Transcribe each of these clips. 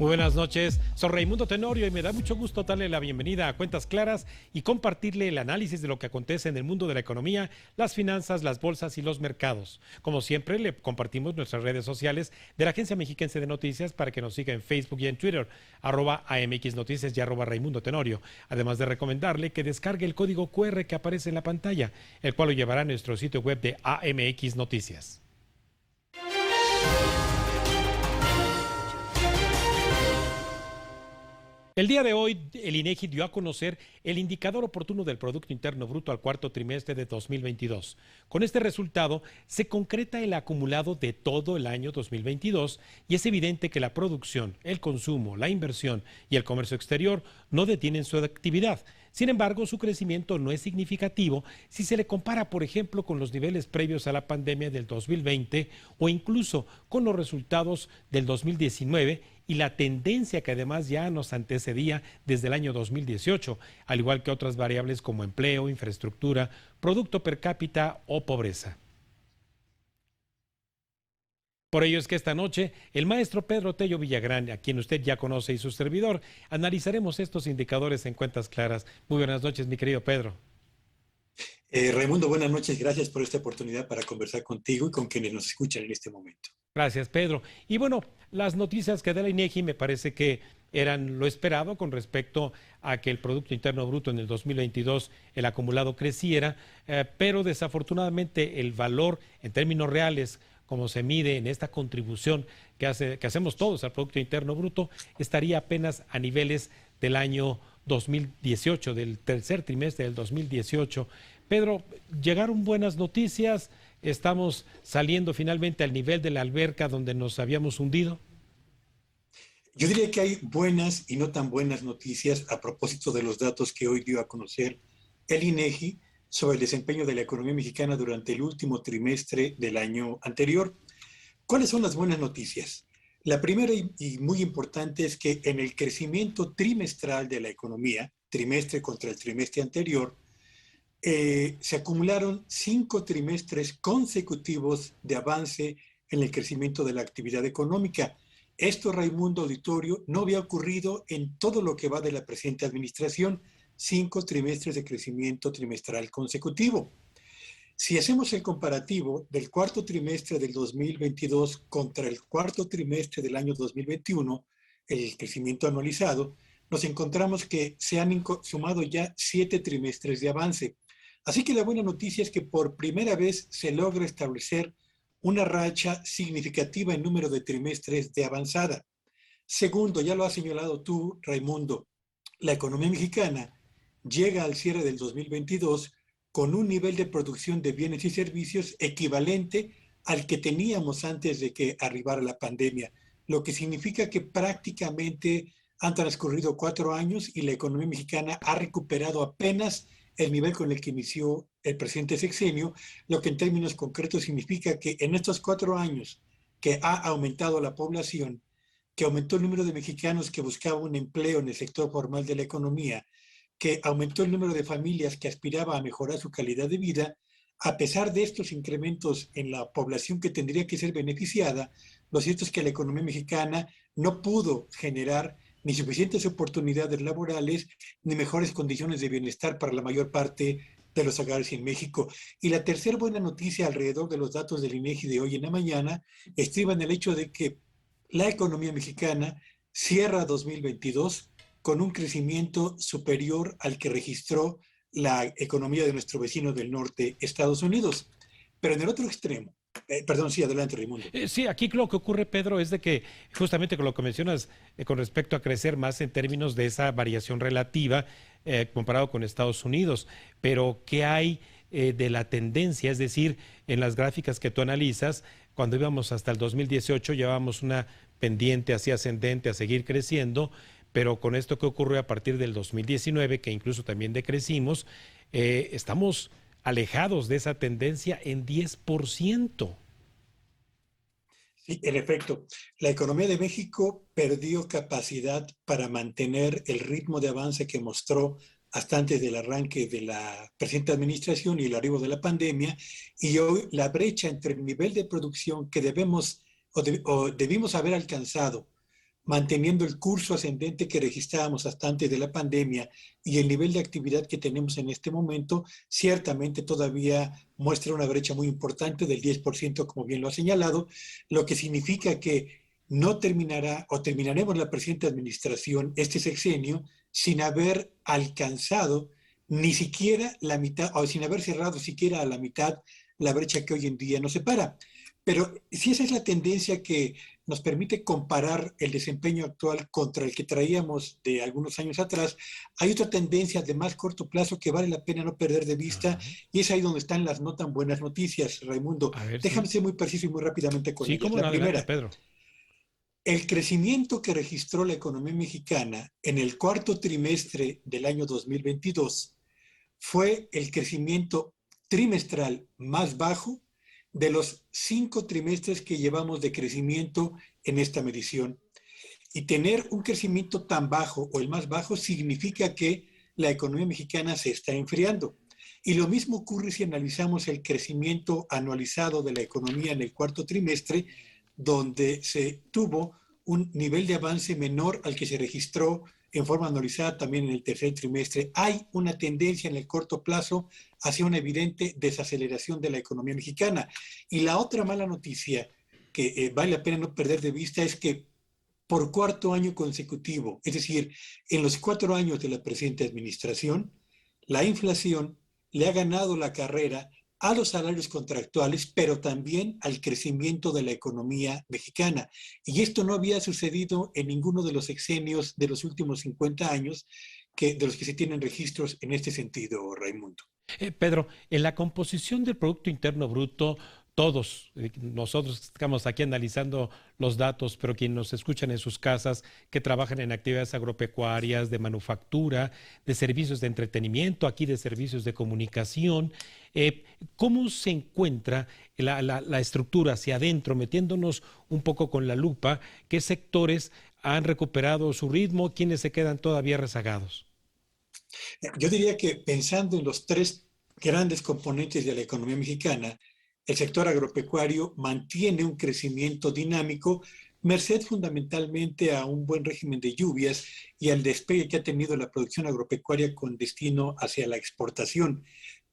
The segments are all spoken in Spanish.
buenas noches, soy Raimundo Tenorio y me da mucho gusto darle la bienvenida a Cuentas Claras y compartirle el análisis de lo que acontece en el mundo de la economía, las finanzas, las bolsas y los mercados. Como siempre, le compartimos nuestras redes sociales de la Agencia Mexiquense de Noticias para que nos siga en Facebook y en Twitter, @AMX Noticias y @Raimundo Tenorio. Además de recomendarle que descargue el código QR que aparece en la pantalla, el cual lo llevará a nuestro sitio web de AMX Noticias. El día de hoy, el INEGI dio a conocer el indicador oportuno del Producto Interno Bruto al cuarto trimestre de 2022. Con este resultado, se concreta el acumulado de todo el año 2022 y es evidente que la producción, el consumo, la inversión y el comercio exterior no detienen su actividad. Sin embargo, su crecimiento no es significativo si se le compara, por ejemplo, con los niveles previos a la pandemia del 2020 o incluso con los resultados del 2019 y la tendencia que además ya nos antecedía desde el año 2018, al igual que otras variables como empleo, infraestructura, producto per cápita o pobreza. Por ello es que esta noche el maestro Pedro Tello Villagrán, a quien usted ya conoce, y su servidor, analizaremos estos indicadores en Cuentas Claras. Muy buenas noches, mi querido Pedro. Raimundo, buenas noches. Gracias por esta oportunidad para conversar contigo y con quienes nos escuchan en este momento. Gracias, Pedro. Y bueno, las noticias que da la INEGI me parece que eran lo esperado con respecto a que el Producto Interno Bruto en el 2022, el acumulado creciera, pero desafortunadamente el valor en términos reales, como se mide en esta contribución que hacemos todos al Producto Interno Bruto, estaría apenas a niveles del año 2018, del tercer trimestre del 2018. Pedro, llegaron buenas noticias, estamos saliendo finalmente al nivel de la alberca donde nos habíamos hundido. Yo diría que hay buenas y no tan buenas noticias a propósito de los datos que hoy dio a conocer el INEGI sobre el desempeño de la economía mexicana durante el último trimestre del año anterior. ¿Cuáles son las buenas noticias? La primera y muy importante es que en el crecimiento trimestral de la economía, trimestre contra el trimestre anterior, se acumularon 5 trimestres consecutivos de avance en el crecimiento de la actividad económica. Esto, Raimundo Auditorio, no había ocurrido en todo lo que va de la presente administración, 5 trimestres de crecimiento trimestral consecutivo. Si hacemos el comparativo del cuarto trimestre del 2022 contra el cuarto trimestre del año 2021, el crecimiento anualizado, nos encontramos que se han sumado ya 7 trimestres de avance. Así que la buena noticia es que por primera vez se logra establecer una racha significativa en número de trimestres de avanzada. Segundo, ya lo has señalado tú, Raimundo, la economía mexicana llega al cierre del 2022 con un nivel de producción de bienes y servicios equivalente al que teníamos antes de que arribara la pandemia, lo que significa que prácticamente han transcurrido 4 años y la economía mexicana ha recuperado apenas el nivel con el que inició el presente sexenio, lo que en términos concretos significa que en estos 4 años que ha aumentado la población, que aumentó el número de mexicanos que buscaban un empleo en el sector formal de la economía, que aumentó el número de familias que aspiraba a mejorar su calidad de vida, a pesar de estos incrementos en la población que tendría que ser beneficiada, lo cierto es que la economía mexicana no pudo generar ni suficientes oportunidades laborales, ni mejores condiciones de bienestar para la mayor parte de los hogares en México. Y la tercera buena noticia alrededor de los datos del INEGI de hoy en la mañana estriba en el hecho de que la economía mexicana cierra 2022 con un crecimiento superior al que registró la economía de nuestro vecino del norte, Estados Unidos. Pero en el otro extremo, sí, adelante, Raimundo. Sí, aquí lo que ocurre, Pedro, es de que justamente con lo que mencionas con respecto a crecer más en términos de esa variación relativa comparado con Estados Unidos, pero ¿qué hay de la tendencia? Es decir, en las gráficas que tú analizas, cuando íbamos hasta el 2018 llevábamos una pendiente así ascendente a seguir creciendo, pero con esto que ocurrió a partir del 2019, que incluso también decrecimos, estamos alejados de esa tendencia en 10%. Sí, en efecto, la economía de México perdió capacidad para mantener el ritmo de avance que mostró hasta antes del arranque de la presente administración y el arribo de la pandemia, y hoy la brecha entre el nivel de producción que debimos haber alcanzado manteniendo el curso ascendente que registrábamos hasta antes de la pandemia y el nivel de actividad que tenemos en este momento, ciertamente todavía muestra una brecha muy importante del 10%, como bien lo ha señalado, lo que significa que no terminará o terminaremos la presente administración, este sexenio, sin haber alcanzado ni siquiera la mitad, o sin haber cerrado siquiera a la mitad la brecha que hoy en día nos separa. Pero si esa es la tendencia que nos permite comparar el desempeño actual contra el que traíamos de algunos años atrás, hay otra tendencia de más corto plazo que vale la pena no perder de vista, Ajá. y es ahí donde están las no tan buenas noticias, Raimundo. A ver, Déjame sí. ser muy preciso y muy rápidamente con Sí, ellas. cómo no, La adelante, primera, Pedro. el crecimiento que registró la economía mexicana en el cuarto trimestre del año 2022 fue el crecimiento trimestral más bajo de los 5 trimestres que llevamos de crecimiento en esta medición. Y tener un crecimiento tan bajo o el más bajo significa que la economía mexicana se está enfriando. Y lo mismo ocurre si analizamos el crecimiento anualizado de la economía en el cuarto trimestre, donde se tuvo un nivel de avance menor al que se registró en forma anualizada también en el tercer trimestre. Hay una tendencia en el corto plazo hacia una evidente desaceleración de la economía mexicana. Y la otra mala noticia que vale la pena no perder de vista es que por cuarto año consecutivo, es decir, en los 4 años de la presente administración, la inflación le ha ganado la carrera a los salarios contractuales, pero también al crecimiento de la economía mexicana. Y esto no había sucedido en ninguno de los sexenios de los últimos 50 años de los que se tienen registros en este sentido, Raimundo. Pedro, en la composición del Producto Interno Bruto, todos, nosotros estamos aquí analizando los datos, pero quienes nos escuchan en sus casas, que trabajan en actividades agropecuarias, de manufactura, de servicios de entretenimiento, aquí de servicios de comunicación, ¿cómo se encuentra la estructura hacia adentro, metiéndonos un poco con la lupa? ¿Qué sectores han recuperado su ritmo? ¿Quiénes se quedan todavía rezagados? Yo diría que pensando en los tres grandes componentes de la economía mexicana, el sector agropecuario mantiene un crecimiento dinámico, merced fundamentalmente a un buen régimen de lluvias y al despegue que ha tenido la producción agropecuaria con destino hacia la exportación.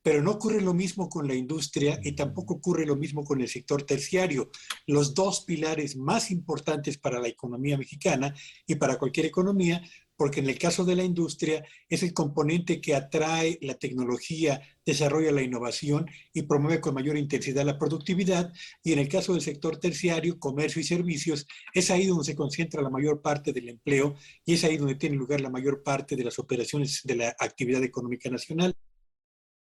Pero no ocurre lo mismo con la industria y tampoco ocurre lo mismo con el sector terciario, los dos pilares más importantes para la economía mexicana y para cualquier economía, porque en el caso de la industria es el componente que atrae la tecnología, desarrolla la innovación y promueve con mayor intensidad la productividad, y en el caso del sector terciario, comercio y servicios, es ahí donde se concentra la mayor parte del empleo y es ahí donde tiene lugar la mayor parte de las operaciones de la actividad económica nacional.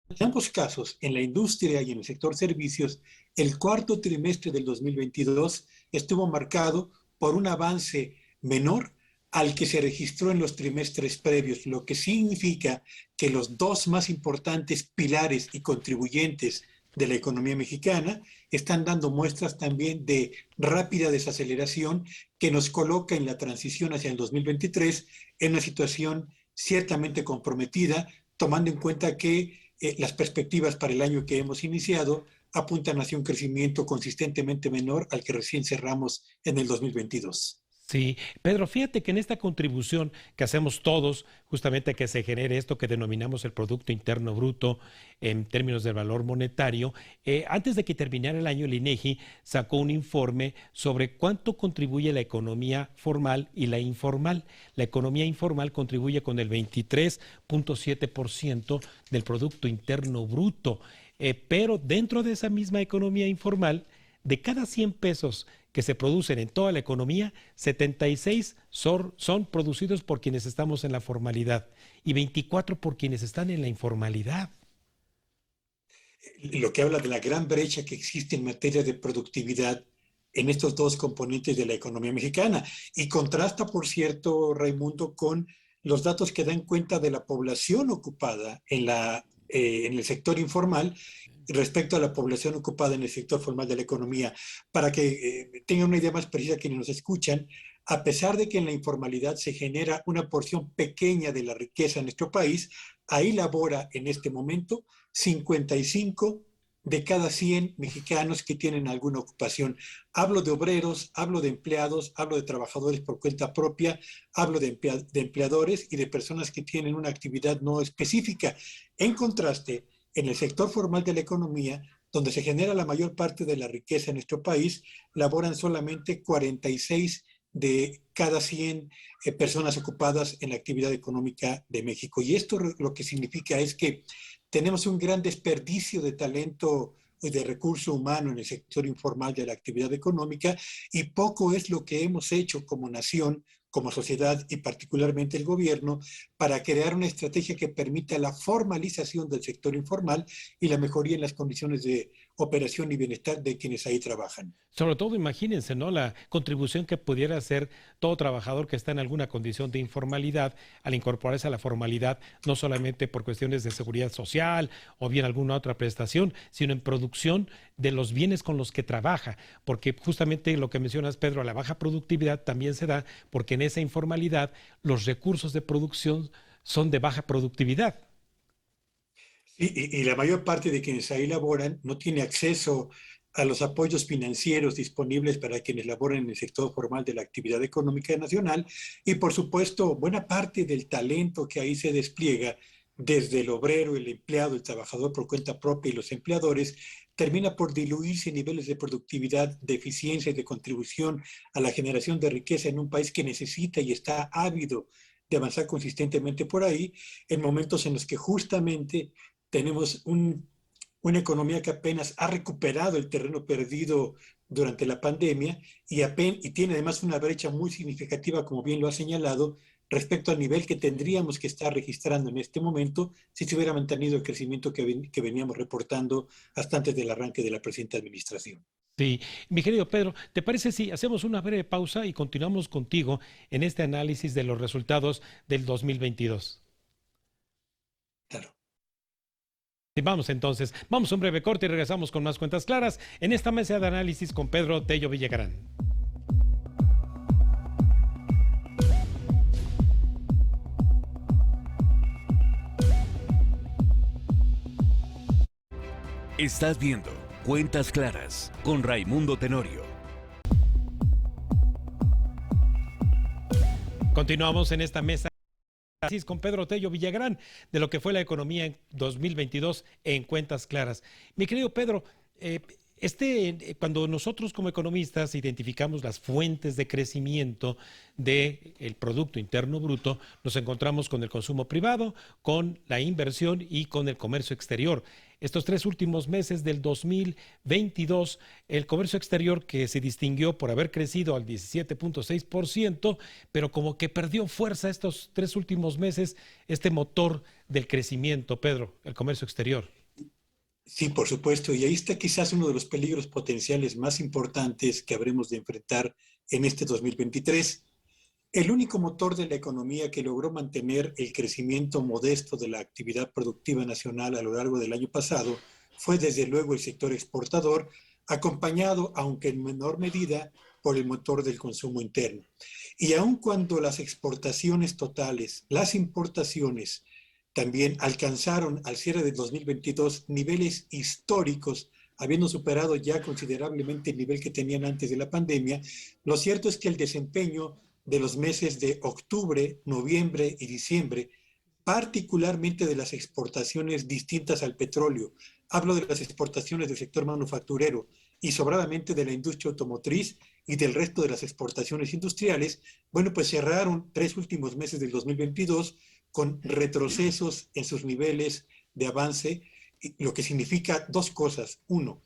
En ambos casos, en la industria y en el sector servicios, el cuarto trimestre del 2022 estuvo marcado por un avance menor al que se registró en los trimestres previos, lo que significa que los dos más importantes pilares y contribuyentes de la economía mexicana están dando muestras también de rápida desaceleración que nos coloca en la transición hacia el 2023 en una situación ciertamente comprometida, tomando en cuenta que las perspectivas para el año que hemos iniciado apuntan hacia un crecimiento consistentemente menor al que recién cerramos en el 2022. Sí, Pedro, fíjate que en esta contribución que hacemos todos, justamente a que se genere esto que denominamos el Producto Interno Bruto en términos del valor monetario, antes de que terminara el año, el INEGI sacó un informe sobre cuánto contribuye la economía formal y la informal. La economía informal contribuye con el 23.7% del Producto Interno Bruto, pero dentro de esa misma economía informal, de cada 100 pesos que se producen en toda la economía, 76 son producidos por quienes estamos en la formalidad y 24 por quienes están en la informalidad. Lo que habla de la gran brecha que existe en materia de productividad en estos dos componentes de la economía mexicana. Y contrasta, por cierto, Raimundo, con los datos que dan cuenta de la población ocupada en el sector informal respecto a la población ocupada en el sector formal de la economía. Para que tengan una idea más precisa quienes nos escuchan, a pesar de que en la informalidad se genera una porción pequeña de la riqueza en nuestro país, ahí labora en este momento 55 de cada 100 mexicanos que tienen alguna ocupación. Hablo de obreros, hablo de empleados, hablo de trabajadores por cuenta propia, hablo de empleadores y de personas que tienen una actividad no específica. En contraste, en el sector formal de la economía, donde se genera la mayor parte de la riqueza en nuestro país, laboran solamente 46 de cada 100 personas ocupadas en la actividad económica de México. Y esto lo que significa es que tenemos un gran desperdicio de talento y de recurso humano en el sector informal de la actividad económica, y poco es lo que hemos hecho como nación, como sociedad y particularmente el gobierno, para crear una estrategia que permita la formalización del sector informal y la mejoría en las condiciones de operación y bienestar de quienes ahí trabajan. Sobre todo, imagínense, ¿no? La contribución que pudiera hacer todo trabajador que está en alguna condición de informalidad al incorporarse a la formalidad, no solamente por cuestiones de seguridad social o bien alguna otra prestación, sino en producción de los bienes con los que trabaja. Porque justamente lo que mencionas, Pedro, la baja productividad también se da porque en esa informalidad los recursos de producción son de baja productividad. Y la mayor parte de quienes ahí laboran no tiene acceso a los apoyos financieros disponibles para quienes laboran en el sector formal de la actividad económica nacional. Y por supuesto, buena parte del talento que ahí se despliega, desde el obrero, el empleado, el trabajador por cuenta propia y los empleadores, termina por diluirse niveles de productividad, de eficiencia y de contribución a la generación de riqueza en un país que necesita y está ávido de avanzar consistentemente por ahí, en momentos en los que justamente tenemos una economía que apenas ha recuperado el terreno perdido durante la pandemia y tiene además una brecha muy significativa, como bien lo ha señalado, respecto al nivel que tendríamos que estar registrando en este momento si se hubiera mantenido el crecimiento que veníamos reportando hasta antes del arranque de la presente administración. Sí, mi querido Pedro, ¿te parece si hacemos una breve pausa y continuamos contigo en este análisis de los resultados del 2022? Claro. Y vamos entonces, vamos a un breve corte y regresamos con más cuentas claras en esta mesa de análisis con Pedro Tello Villagrán. Estás viendo Cuentas Claras con Raimundo Tenorio. Continuamos en esta mesa con Pedro Tello Villagrán de lo que fue la economía en 2022 en Cuentas Claras. Mi querido Pedro, cuando nosotros como economistas identificamos las fuentes de crecimiento del Producto Interno Bruto, nos encontramos con el consumo privado, con la inversión y con el comercio exterior. Estos 3 últimos meses del 2022, el comercio exterior que se distinguió por haber crecido al 17.6%, pero como que perdió fuerza estos 3 últimos meses, este motor del crecimiento, Pedro, el comercio exterior. Sí, por supuesto. Y ahí está quizás uno de los peligros potenciales más importantes que habremos de enfrentar en este 2023. El único motor de la economía que logró mantener el crecimiento modesto de la actividad productiva nacional a lo largo del año pasado fue desde luego el sector exportador, acompañado, aunque en menor medida, por el motor del consumo interno. Y aun cuando las exportaciones totales, las importaciones, también alcanzaron al cierre de 2022 niveles históricos, habiendo superado ya considerablemente el nivel que tenían antes de la pandemia, lo cierto es que el desempeño de los meses de octubre, noviembre y diciembre, particularmente de las exportaciones distintas al petróleo, hablo de las exportaciones del sector manufacturero y sobradamente de la industria automotriz y del resto de las exportaciones industriales, bueno, pues cerraron 3 últimos meses del 2022 con retrocesos en sus niveles de avance, lo que significa dos cosas. Uno,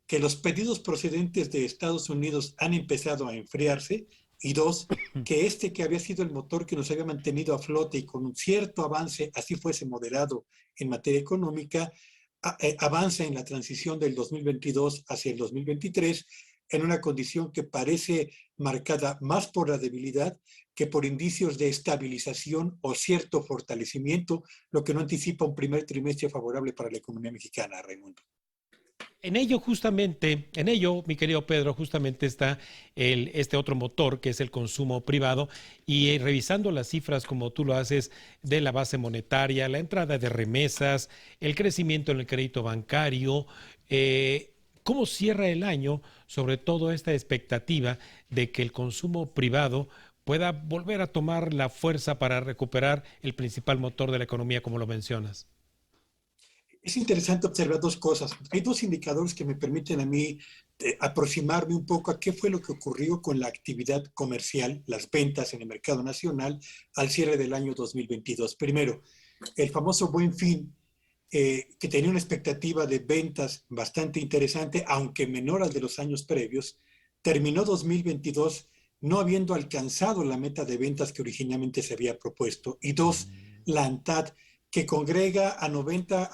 que los pedidos procedentes de Estados Unidos han empezado a enfriarse, y dos, que que había sido el motor que nos había mantenido a flote y con un cierto avance, así fuese moderado en materia económica, avanza en la transición del 2022 hacia el 2023 en una condición que parece marcada más por la debilidad que por indicios de estabilización o cierto fortalecimiento, lo que no anticipa un primer trimestre favorable para la economía mexicana, Raimundo. En ello, mi querido Pedro, justamente está este otro motor que es el consumo privado y revisando las cifras como tú lo haces de la base monetaria, la entrada de remesas, el crecimiento en el crédito bancario, ¿cómo cierra el año? Sobre todo esta expectativa de que el consumo privado pueda volver a tomar la fuerza para recuperar el principal motor de la economía, como lo mencionas. Es interesante observar dos cosas. Hay dos indicadores que me permiten a mí aproximarme un poco a qué fue lo que ocurrió con la actividad comercial, las ventas en el mercado nacional al cierre del año 2022. Primero, el famoso Buen Fin, que tenía una expectativa de ventas bastante interesante, aunque menor al de los años previos, terminó 2022 no habiendo alcanzado la meta de ventas que originalmente se había propuesto. Y dos, la ANTAD, que congrega a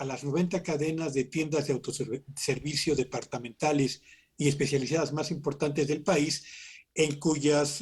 las 90 cadenas de tiendas de autoservicio departamentales y especializadas más importantes del país, en cuyas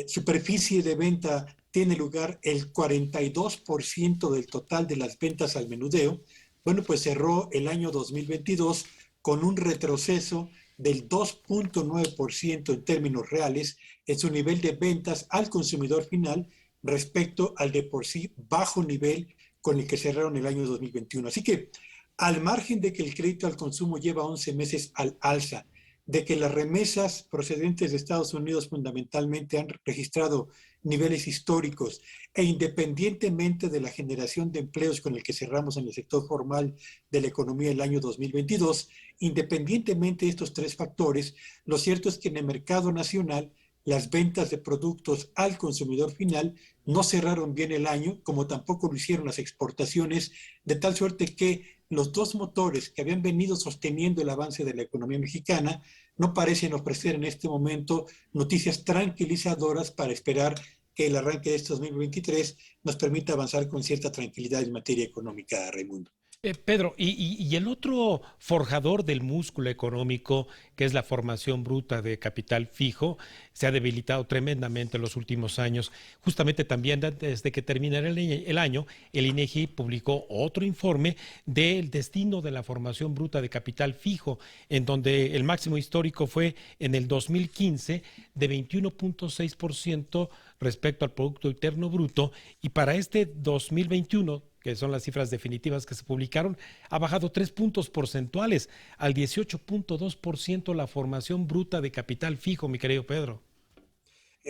superficie de venta tiene lugar el 42% del total de las ventas al menudeo. Bueno, pues cerró el año 2022 con un retroceso del 2.9% en términos reales en su nivel de ventas al consumidor final respecto al de por sí bajo nivel con el que cerraron el año 2021. Así que, al margen de que el crédito al consumo lleva 11 meses al alza, de que las remesas procedentes de Estados Unidos fundamentalmente han registrado niveles históricos e independientemente de la generación de empleos con el que cerramos en el sector formal de la economía el año 2022, independientemente de estos tres factores, lo cierto es que en el mercado nacional las ventas de productos al consumidor final no cerraron bien el año, como tampoco lo hicieron las exportaciones, de tal suerte que los dos motores que habían venido sosteniendo el avance de la economía mexicana no parecen ofrecer en este momento noticias tranquilizadoras para esperar que el arranque de este 2023 nos permita avanzar con cierta tranquilidad en materia económica, Raimundo. Pedro, y el otro forjador del músculo económico, que es la formación bruta de capital fijo, se ha debilitado tremendamente en los últimos años. Justamente también desde que terminara el año, el INEGI publicó otro informe del destino de la formación bruta de capital fijo, en donde el máximo histórico fue en el 2015 de 21.6% respecto al Producto Interno Bruto, y para este 2021 que son las cifras definitivas que se publicaron, ha bajado 3 puntos porcentuales al 18.2% la formación bruta de capital fijo, mi querido Pedro.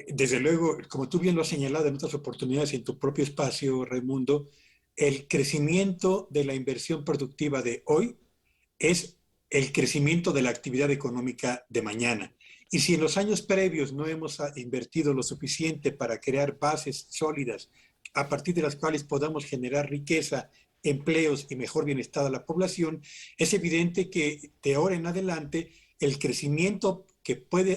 Desde luego, como tú bien lo has señalado en otras oportunidades en tu propio espacio, Raimundo, el crecimiento de la inversión productiva de hoy es el crecimiento de la actividad económica de mañana. Y si en los años previos no hemos invertido lo suficiente para crear bases sólidas a partir de las cuales podamos generar riqueza, empleos y mejor bienestar a la población, es evidente que de ahora en adelante el crecimiento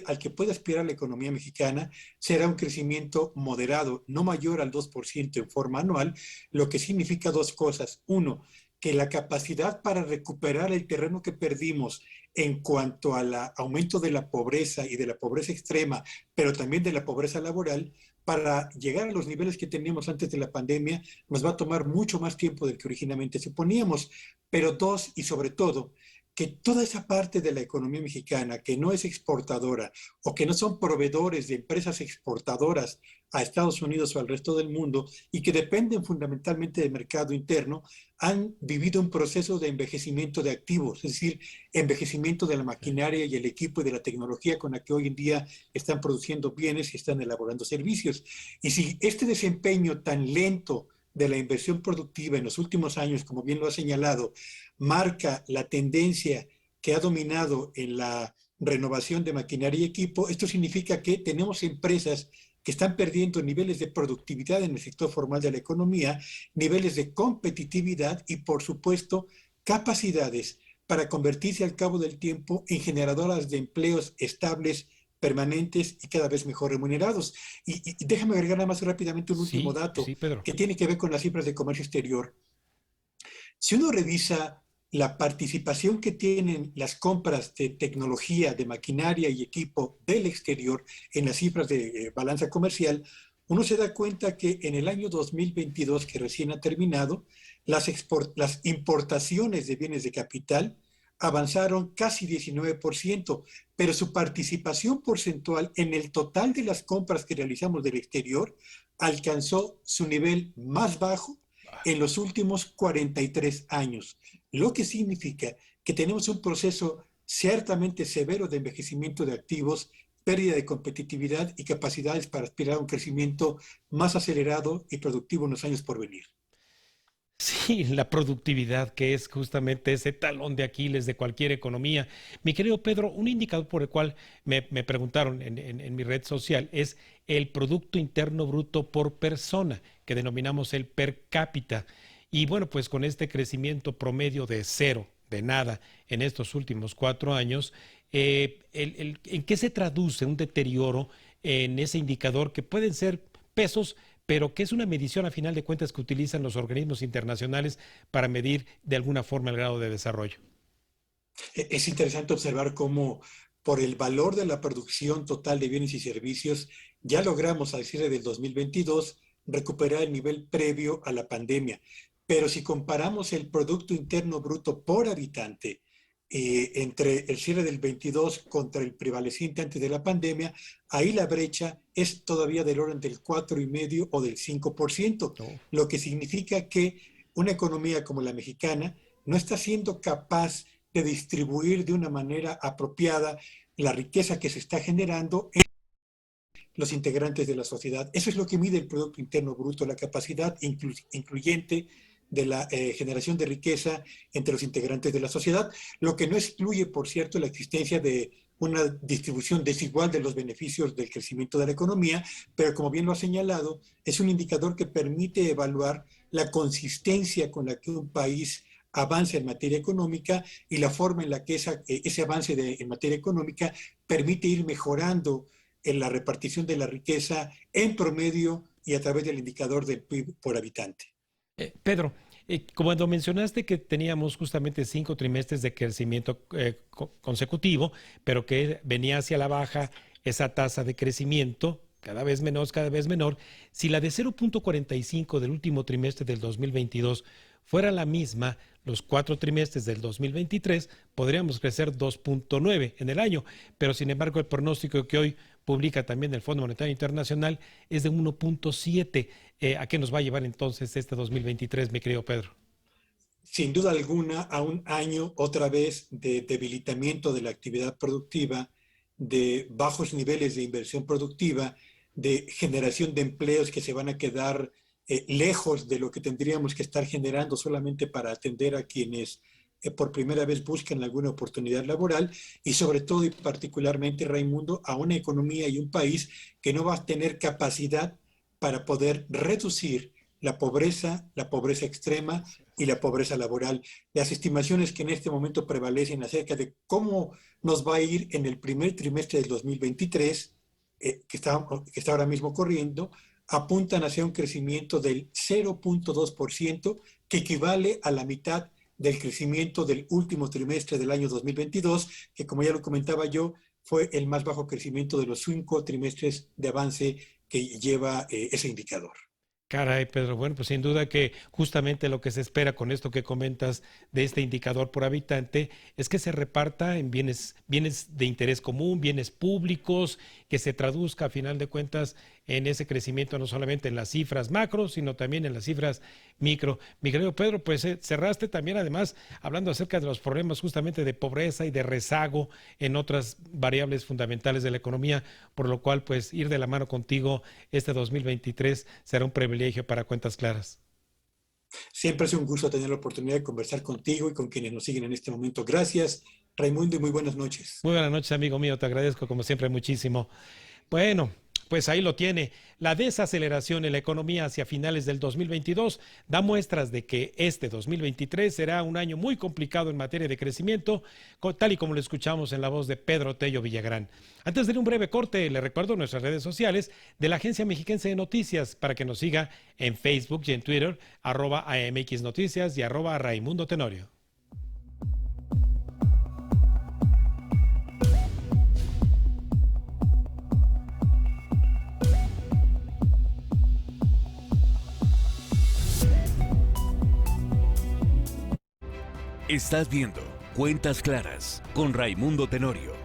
al que puede aspirar la economía mexicana será un crecimiento moderado, no mayor al 2% en forma anual, lo que significa dos cosas. Uno, que la capacidad para recuperar el terreno que perdimos en cuanto al aumento de la pobreza y de la pobreza extrema, pero también de la pobreza laboral, para llegar a los niveles que teníamos antes de la pandemia, nos va a tomar mucho más tiempo del que originalmente suponíamos. Pero dos, y sobre todo, que toda esa parte de la economía mexicana que no es exportadora o que no son proveedores de empresas exportadoras a Estados Unidos o al resto del mundo y que dependen fundamentalmente del mercado interno, han vivido un proceso de envejecimiento de activos, es decir, envejecimiento de la maquinaria y el equipo y de la tecnología con la que hoy en día están produciendo bienes y están elaborando servicios. Y si este desempeño tan lento de la inversión productiva en los últimos años, como bien lo ha señalado, marca la tendencia que ha dominado en la renovación de maquinaria y equipo, esto significa que tenemos empresas que están perdiendo niveles de productividad en el sector formal de la economía, niveles de competitividad y, por supuesto, capacidades para convertirse al cabo del tiempo en generadoras de empleos estables, permanentes y cada vez mejor remunerados. Y déjame agregar nada más rápidamente un último Sí, dato sí, Pedro. que tiene que ver con las cifras de comercio exterior. Si uno revisa la participación que tienen las compras de tecnología, de maquinaria y equipo del exterior en las cifras de balanza comercial, uno se da cuenta que en el año 2022, que recién ha terminado, las importaciones de bienes de capital avanzaron casi 19%, pero su participación porcentual en el total de las compras que realizamos del exterior alcanzó su nivel más bajo en los últimos 43 años, lo que significa que tenemos un proceso ciertamente severo de envejecimiento de activos, pérdida de competitividad y capacidades para aspirar a un crecimiento más acelerado y productivo en los años por venir. Sí, la productividad, que es justamente ese talón de Aquiles de cualquier economía. Mi querido Pedro, un indicador por el cual me preguntaron en mi red social es el Producto Interno Bruto por persona, que denominamos el per cápita. Y bueno, pues con este crecimiento promedio de cero, de nada, en estos últimos 4 años, ¿en qué se traduce un deterioro en ese indicador que pueden ser pesos, pero que es una medición a final de cuentas que utilizan los organismos internacionales para medir de alguna forma el grado de desarrollo? Es interesante observar cómo por el valor de la producción total de bienes y servicios ya logramos al cierre del 2022 recuperar el nivel previo a la pandemia. Pero si comparamos el Producto Interno Bruto por habitante entre el cierre del 22 contra el prevaleciente antes de la pandemia, ahí la brecha es todavía del orden del 4,5 o del 5%, No. lo que significa que una economía como la mexicana no está siendo capaz de distribuir de una manera apropiada la riqueza que se está generando en los integrantes de la sociedad. Eso es lo que mide el Producto Interno Bruto, la capacidad incluyente de la generación de riqueza entre los integrantes de la sociedad, lo que no excluye, por cierto, la existencia de una distribución desigual de los beneficios del crecimiento de la economía, pero como bien lo ha señalado, es un indicador que permite evaluar la consistencia con la que un país avanza en materia económica y la forma en la que ese avance en materia económica permite ir mejorando en la repartición de la riqueza en promedio y a través del indicador del PIB por habitante. Pedro, cuando mencionaste que teníamos justamente 5 trimestres de crecimiento consecutivo, pero que venía hacia la baja esa tasa de crecimiento, cada vez menor, si la de 0,45 del último trimestre del 2022 fuera la misma los 4 trimestres del 2023, podríamos crecer 2,9 en el año, pero sin embargo el pronóstico que hoy publica también el Fondo Monetario Internacional es de 1,7. ¿A qué nos va a llevar entonces este 2023, mi querido Pedro? Sin duda alguna, a un año otra vez de debilitamiento de la actividad productiva, de bajos niveles de inversión productiva, de generación de empleos que se van a quedar lejos de lo que tendríamos que estar generando solamente para atender a quienes por primera vez buscan alguna oportunidad laboral y sobre todo y particularmente, Raimundo, a una economía y un país que no va a tener capacidad para poder reducir la pobreza extrema y la pobreza laboral. Las estimaciones que en este momento prevalecen acerca de cómo nos va a ir en el primer trimestre del 2023, que está ahora mismo corriendo, apuntan hacia un crecimiento del 0,2%, que equivale a la mitad del crecimiento del último trimestre del año 2022, que como ya lo comentaba yo, fue el más bajo crecimiento de los 5 trimestres de avance que lleva ese indicador. Caray, Pedro, bueno, pues sin duda que justamente lo que se espera con esto que comentas de este indicador por habitante es que se reparta en bienes de interés común, bienes públicos, que se traduzca a final de cuentas en ese crecimiento no solamente en las cifras macro, sino también en las cifras micro. Mi querido Pedro, pues cerraste también además hablando acerca de los problemas justamente de pobreza y de rezago en otras variables fundamentales de la economía, por lo cual pues ir de la mano contigo este 2023 será un privilegio para Cuentas Claras. Siempre es un gusto tener la oportunidad de conversar contigo y con quienes nos siguen en este momento. Gracias, Raimundo, y muy buenas noches. Muy buenas noches, amigo mío, te agradezco como siempre muchísimo. Bueno, pues ahí lo tiene. La desaceleración en la economía hacia finales del 2022 da muestras de que este 2023 será un año muy complicado en materia de crecimiento, tal y como lo escuchamos en la voz de Pedro Tello Villagrán. Antes de ir un breve corte, le recuerdo nuestras redes sociales de la Agencia Mexiquense de Noticias para que nos siga en Facebook y en Twitter, @AMX Noticias y @Raimundo Tenorio. Estás viendo Cuentas Claras con Raimundo Tenorio.